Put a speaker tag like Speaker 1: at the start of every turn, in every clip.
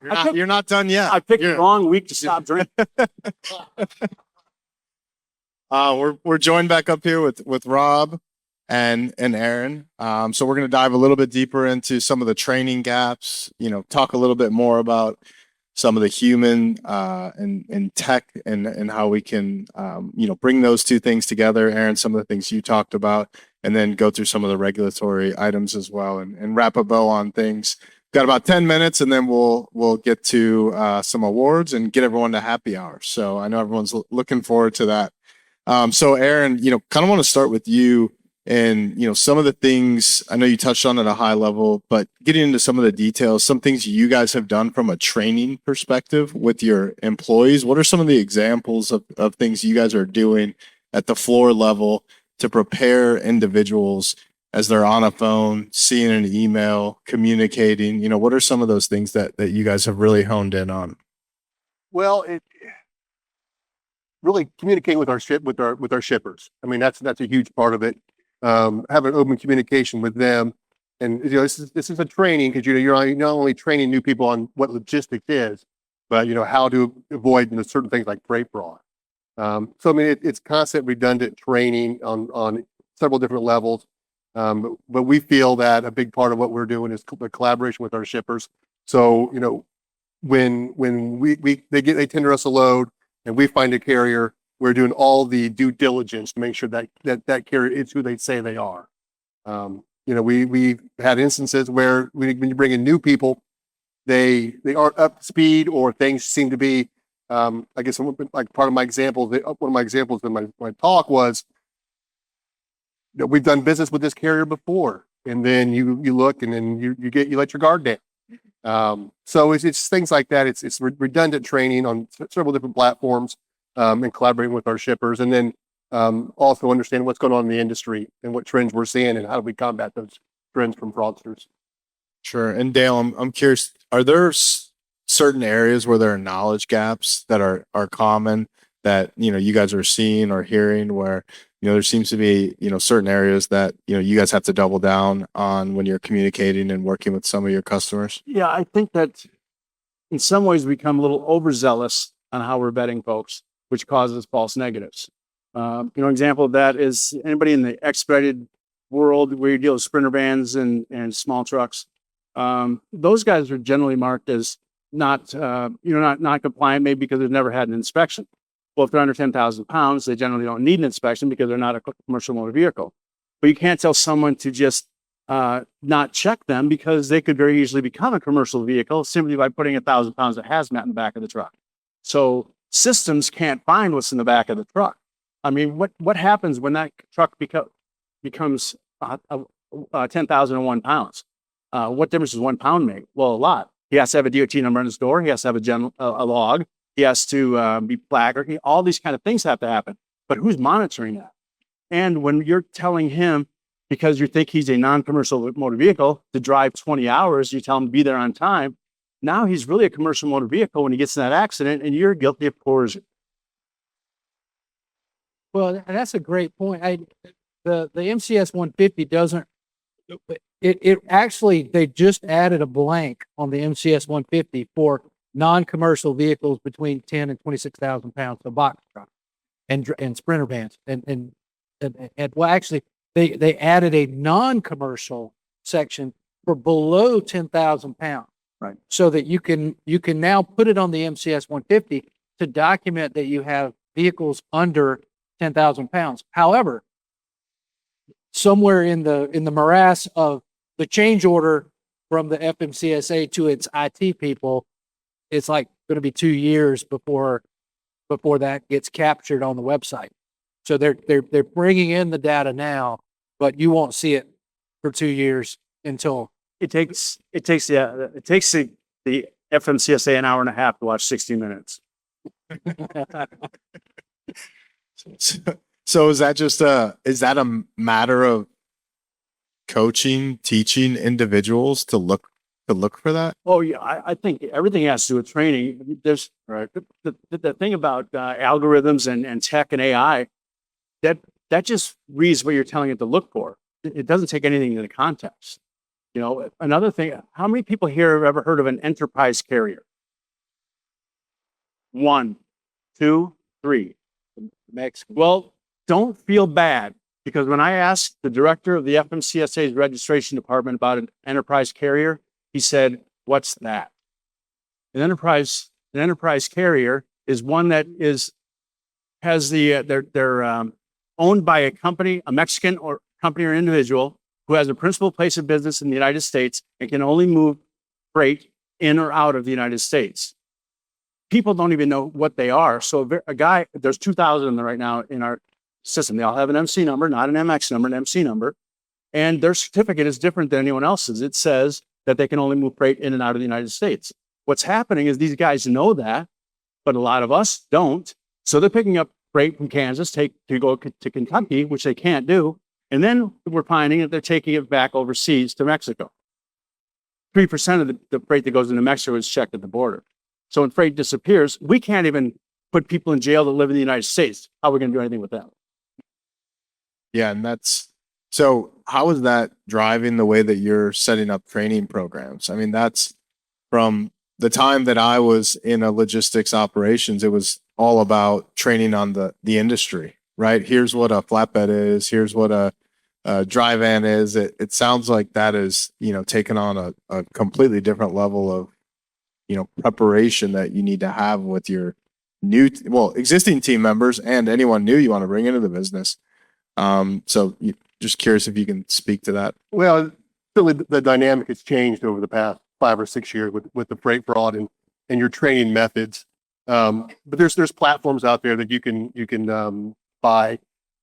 Speaker 1: You're not done yet.
Speaker 2: I picked the wrong week to stop drinking.
Speaker 1: We're joined back up here with Rob and Aaron. So we're going to dive a little bit deeper into some of the training gaps. Talk a little bit more about some of the human and tech and how we can bring those two things together. Aaron, some of the things you talked about, and then go through some of the regulatory items as well, and wrap a bow on things. Got about 10 minutes, and then we'll get to some awards and get everyone to happy hour. So I know everyone's looking forward to that. So Aaron, kind of want to start with you and, some of the things I know you touched on at a high level, but getting into some of the details, some things you guys have done from a training perspective with your employees. What are some of the examples of things you guys are doing at the floor level to prepare individuals as they're on a phone, seeing an email, communicating? What are some of those things that you guys have really honed in on?
Speaker 3: Well, really communicating with our shippers. I mean, that's a huge part of it. Having open communication with them, and this is a training, because you're not only training new people on what logistics is, but how to avoid certain things like freight fraud. So I mean, it's constant redundant training on several different levels. But we feel that a big part of what we're doing is the collaboration with our shippers. So when they tender us a load and we find a carrier, we're doing all the due diligence to make sure that carrier is who they say they are. We've had instances where when you bring in new people, they aren't up to speed, or things seem to be, I guess, like part of my example. One of my examples in my talk was, we've done business with this carrier before, and then you look, and then you let your guard down. So it's things like that. It's redundant training on several different platforms, and collaborating with our shippers, and then also understanding what's going on in the industry and what trends we're seeing, and how do we combat those trends from fraudsters.
Speaker 1: Sure. And Dale, I'm curious, are there certain areas where there are knowledge gaps that are common that you guys are seeing or hearing, where there seems to be certain areas that you guys have to double down on when you're communicating and working with some of your customers?
Speaker 2: Yeah, I think that in some ways we become a little overzealous on how we're vetting folks, which causes false negatives. Example of that is anybody in the expedited world where you deal with sprinter vans and small trucks. Those guys are generally marked as not compliant, maybe because they've never had an inspection. Well, if they're under 10,000 pounds, they generally don't need an inspection because they're not a commercial motor vehicle. But you can't tell someone to just not check them, because they could very easily become a commercial vehicle simply by putting 1,000 pounds of hazmat in the back of the truck. So systems can't find what's in the back of the truck. I mean, what happens when that truck becomes 10,001 pounds? What difference does 1 pound make? Well, a lot. He has to have a DOT number on his door. He has to have a log. He has to be flagged. All these kind of things have to happen. But who's monitoring that? And when you're telling him, because you think he's a non-commercial motor vehicle, to drive 20 hours, you tell him to be there on time. Now he's really a commercial motor vehicle when he gets in that accident, and you're guilty of coercion.
Speaker 4: Well, that's a great point. The MCS 150 doesn't. It actually, they just added a blank on the MCS 150 for non-commercial vehicles between 10 and 26,000 pounds, so box truck and sprinter vans, and well, actually, they added a non-commercial section for below 10,000 pounds,
Speaker 2: right?
Speaker 4: So that you can now put it on the MCS 150 to document that you have vehicles under 10,000 pounds. However, somewhere in the morass of the change order from the FMCSA to its IT people, it's like going to be 2 years before that gets captured on the website. So they're bringing in the data now, but you won't see it for 2 years until
Speaker 2: it takes the FMCSA an hour and a half to watch 60 Minutes.
Speaker 1: So is that a matter of coaching, teaching individuals to look for that?
Speaker 2: Oh yeah, I think everything has to do with training. There's
Speaker 1: right.
Speaker 2: The thing about algorithms and tech and AI, that just reads what you're telling it to look for. It doesn't take anything into context. Another thing, how many people here have ever heard of an enterprise carrier? 1, 2, 3.
Speaker 4: Mexico.
Speaker 2: Well, don't feel bad, because when I asked the director of the FMCSA's registration department about an enterprise carrier, he said, "What's that?" An enterprise carrier is one that has they're owned by a company, a Mexican or company or individual who has a principal place of business in the United States and can only move freight in or out of the United States. People don't even know what they are. So a guy, there's 2,000 of them right now in our system. They all have an MC number, not an MX number, an MC number. And their certificate is different than anyone else's. It says that they can only move freight in and out of the United States. What's happening is these guys know that, but a lot of us don't. So they're picking up freight from Kansas, to go to Kentucky, which they can't do. And then we're finding that they're taking it back overseas to Mexico. 3% of the freight that goes into Mexico is checked at the border. So when freight disappears, we can't even put people in jail that live in the United States. How are we going to do anything with that?
Speaker 1: Yeah, and so how is that driving the way that you're setting up training programs? I mean, that's from the time that I was in a logistics operations, it was all about training on the industry, right? Here's what a flatbed is. Here's what a dry van is. It sounds like that is, taken on a completely different level of, preparation that you need to have with your existing team members and anyone new you want to bring into the business. So just curious if you can speak to that.
Speaker 3: Well, really the dynamic has changed over the past 5 or 6 years with the freight fraud and your training methods. But there's platforms out there that you can buy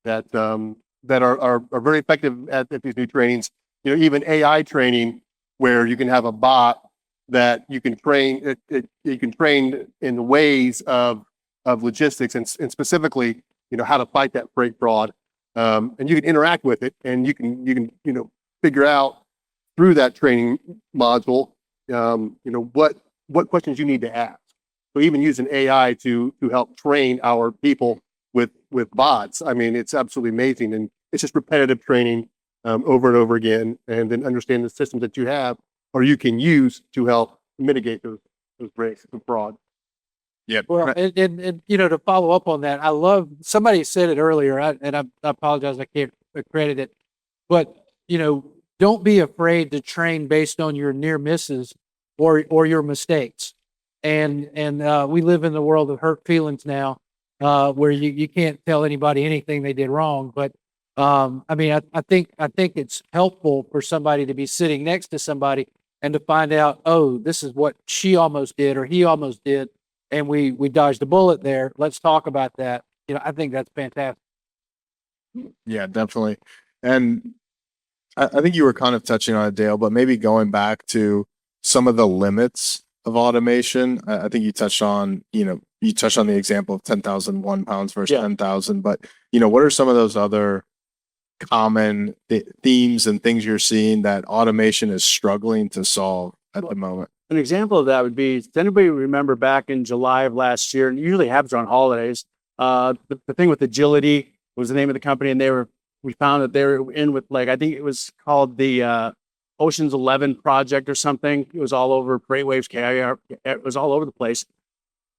Speaker 3: that are very effective at these new trainings. Even AI training, where you can have a bot that you can train. You can train in the ways of logistics and specifically, how to fight that freight fraud. And you can interact with it, and you can figure out through that training module, what questions you need to ask. So even using AI to help train our people with bots, I mean, it's absolutely amazing, and it's just repetitive training over and over again, and then understand the systems that you have or you can use to help mitigate those breaks of fraud.
Speaker 1: Yeah.
Speaker 4: Well, and to follow up on that, I love, somebody said it earlier, and I apologize, I can't credit it, but don't be afraid to train based on your near misses or your mistakes. And we live in the world of hurt feelings now, where you can't tell anybody anything they did wrong. But I mean, I think it's helpful for somebody to be sitting next to somebody and to find out, oh, this is what she almost did or he almost did, and we dodged a bullet there. Let's talk about that. I think that's fantastic.
Speaker 1: Yeah, definitely. And I think you were kind of touching on it, Dale, but maybe going back to some of the limits of automation. I think you touched on the example of 10,001 pounds versus 10,000, but what are some of those other common themes and things you're seeing that automation is struggling to solve at the moment?
Speaker 2: An example of that would be, does anybody remember back in July of last year, and it usually happens on holidays, the thing with Agility was the name of the company, and we found that they were in with, I think it was called the Ocean's 11 project or something. It was all over Freightwaves, carrier. It was all over the place.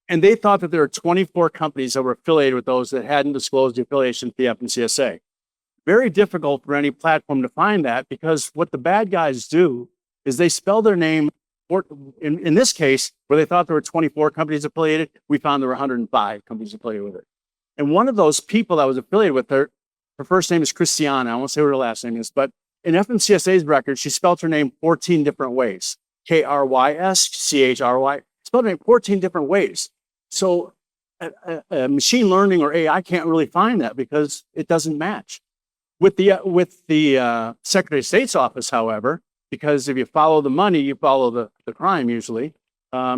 Speaker 2: And they thought that there were 24 companies that were affiliated with those that hadn't disclosed the affiliation to the FMCSA. Very difficult for any platform to find that, because what the bad guys do is they spell their name, or in this case, where they thought there were 24 companies affiliated, we found there were 105 companies affiliated with it. And one of those people that was affiliated with her first name is Christiana. I won't say what her last name is, but in FMCSA's record, she spelled her name 14 different ways. Kryschry, spelled her name 14 different ways. So machine learning or AI can't really find that because it doesn't match. With the Secretary of State's office, however, because if you follow the money, you follow the crime usually.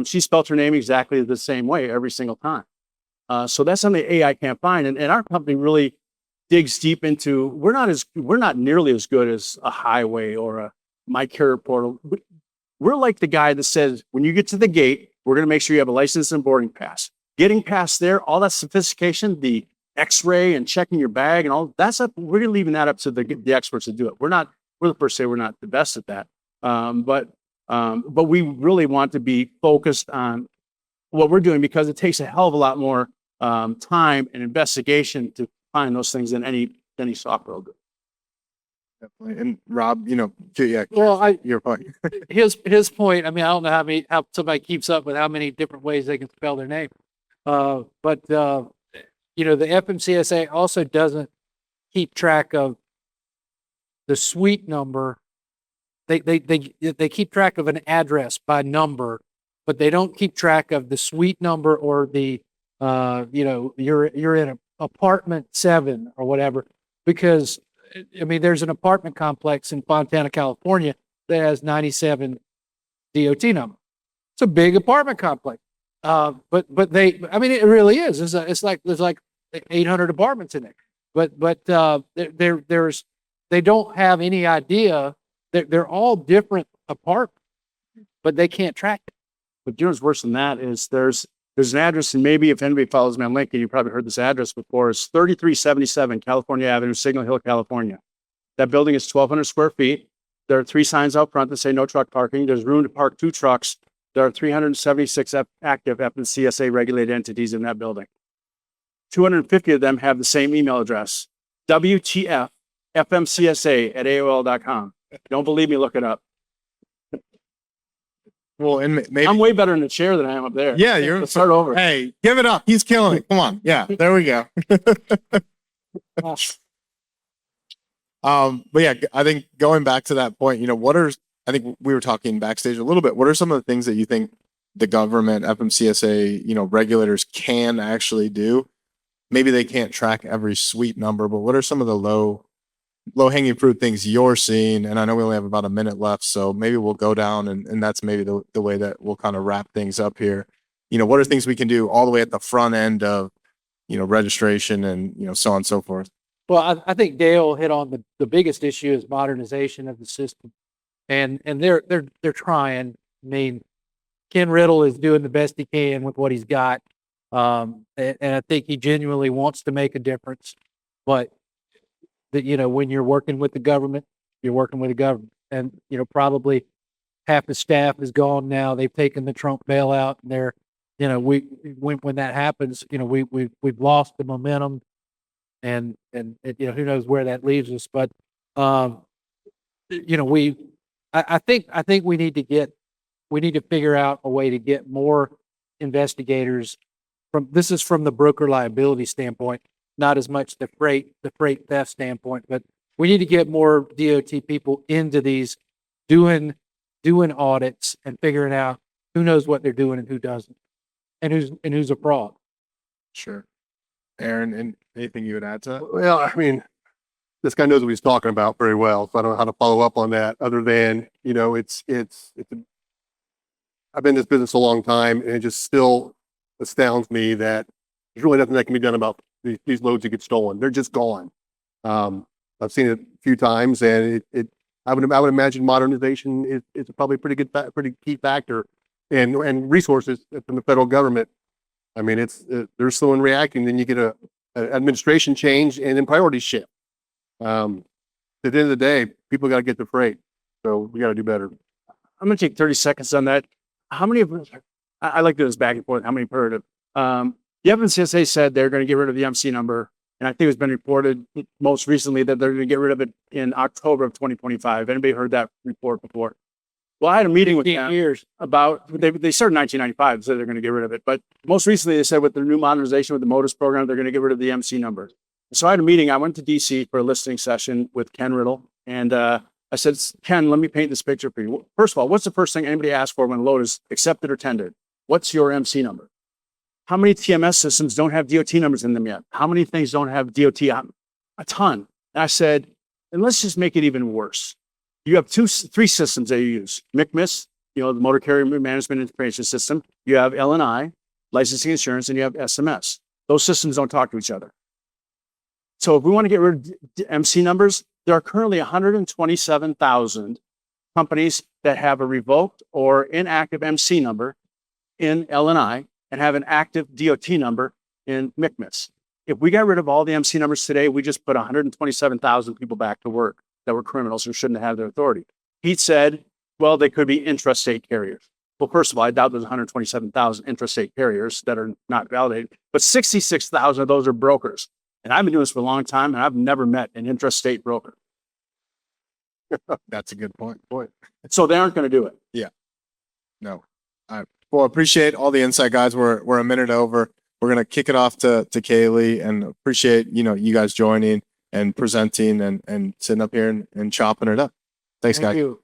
Speaker 2: She spelled her name exactly the same way every single time. So that's something AI can't find. And our company really digs deep into, we're not nearly as good as a Highway or a My Carrier Portal. We're like the guy that says, when you get to the gate, we're going to make sure you have a license and boarding pass. Getting past there, all that sophistication, the X-ray and checking your bag and all that's up. We're leaving that up to the experts to do it. We're the first to say we're not the best at that. But we really want to be focused on what we're doing, because it takes a hell of a lot more time and investigation to find those things than any software will do.
Speaker 1: Definitely. And Rob, yeah,
Speaker 4: Well,
Speaker 1: your point.
Speaker 4: his point, I mean, I don't know how somebody keeps up with how many different ways they can spell their name. But the FMCSA also doesn't keep track of the suite number. They keep track of an address by number, but they don't keep track of the suite number or the you're in apartment 7 or whatever, because I mean, there's an apartment complex in Fontana, California that has 97 DOT number. It's a big apartment complex. But I mean, it really is. It's like there's like 800 apartments in it. But they don't have any idea. They're all different apartments, but they can't track it.
Speaker 2: But you know what's worse than that is there's an address, and maybe if anybody follows me on LinkedIn, you probably heard this address before. It's 3377 California Avenue, Signal Hill, California. That building is 1,200 square feet. There are 3 signs out front that say no truck parking. There's room to park 2 trucks. There are 376 active FMCSA regulated entities in that building. 250 of them have the same email address, WTF@AOL.com. Don't believe me, look it up.
Speaker 1: Well, and maybe
Speaker 2: I'm way better in the chair than I am up there.
Speaker 1: yeah,
Speaker 2: Let's start over.
Speaker 1: Hey, give it up. He's killing it. Come on. Yeah, there we go. But yeah, I think going back to that point, I think we were talking backstage a little bit. What are some of the things that you think the government, FMCSA, regulators can actually do? Maybe they can't track every suite number, but what are some of the low hanging fruit things you're seeing? And I know we only have about a minute left, so maybe we'll go down and that's maybe the way that we'll kind of wrap things up here. What are things we can do all the way at the front end of, registration and, so on and so forth?
Speaker 4: Well, I think Dale hit on the biggest issue is modernization of the system, and they're trying. I mean, Ken Riddle is doing the best he can with what he's got, and I think he genuinely wants to make a difference. But when you're working with the government, you're working with the government, and probably half the staff is gone now. They've taken the Trump bailout, and they're when that happens, we've lost the momentum. And who knows where that leaves us, but I think we need to figure out a way to get more investigators this is from the broker liability standpoint, not as much the freight theft standpoint, but we need to get more DOT people into these doing audits and figuring out who knows what they're doing and who doesn't, and who's a fraud.
Speaker 1: Sure. Aaron, and anything you would add to that?
Speaker 3: Well, I mean, this guy knows what he's talking about very well, so I don't know how to follow up on that other than, I've been in this business a long time, and it just still astounds me that there's really nothing that can be done about these loads that get stolen. They're just gone. I've seen it a few times, and I would imagine modernization is probably a pretty key factor, and resources from the federal government. I mean, they're slow in reacting. Then you get a administration change, and then priorities shift. At the end of the day, people got to get the freight, so we got to do better.
Speaker 2: I'm going to take 30 seconds on that. How many of us, I like to do this back and forth, how many heard of? The FMCSA said they're going to get rid of the MC number, and I think it's been reported most recently that they're going to get rid of it in October of 2025. Anybody heard that report before? Well, I had a meeting with them about, they started in 1995, so they're going to get rid of it. But most recently, they said with the new modernization with the MODIS program, they're going to get rid of the MC number. So I had a meeting. I went to DC for a listening session with Ken Riddle. And I said, Ken, let me paint this picture for you. First of all, what's the first thing anybody asks for when a load is accepted or tendered? What's your MC number? How many TMS systems don't have DOT numbers in them yet? How many things don't have DOT? A ton. And I said, and let's just make it even worse. You have 3 systems that you use. MCMIS, the Motor Carrier Management Information System. You have L&I, licensing insurance, and you have SMS. Those systems don't talk to each other. So if we want to get rid of MC numbers, there are currently 127,000 companies that have a revoked or inactive MC number in L&I and have an active DOT number in MCMIS. If we got rid of all the MC numbers today, we just put 127,000 people back to work that were criminals who shouldn't have their authority. He said, well, they could be intrastate carriers. Well, first of all, I doubt there's 127,000 intrastate carriers that are not validated, but 66,000 of those are brokers. And I've been doing this for a long time, and I've never met an intrastate broker.
Speaker 1: That's a good point.
Speaker 2: So they aren't going to do it.
Speaker 1: No. All right. Well, appreciate all the insight, guys. We're a minute over. We're gonna kick it off to Kaylee, and appreciate you guys joining and presenting and sitting up here and chopping it up. Thanks, guys.
Speaker 4: Thank you.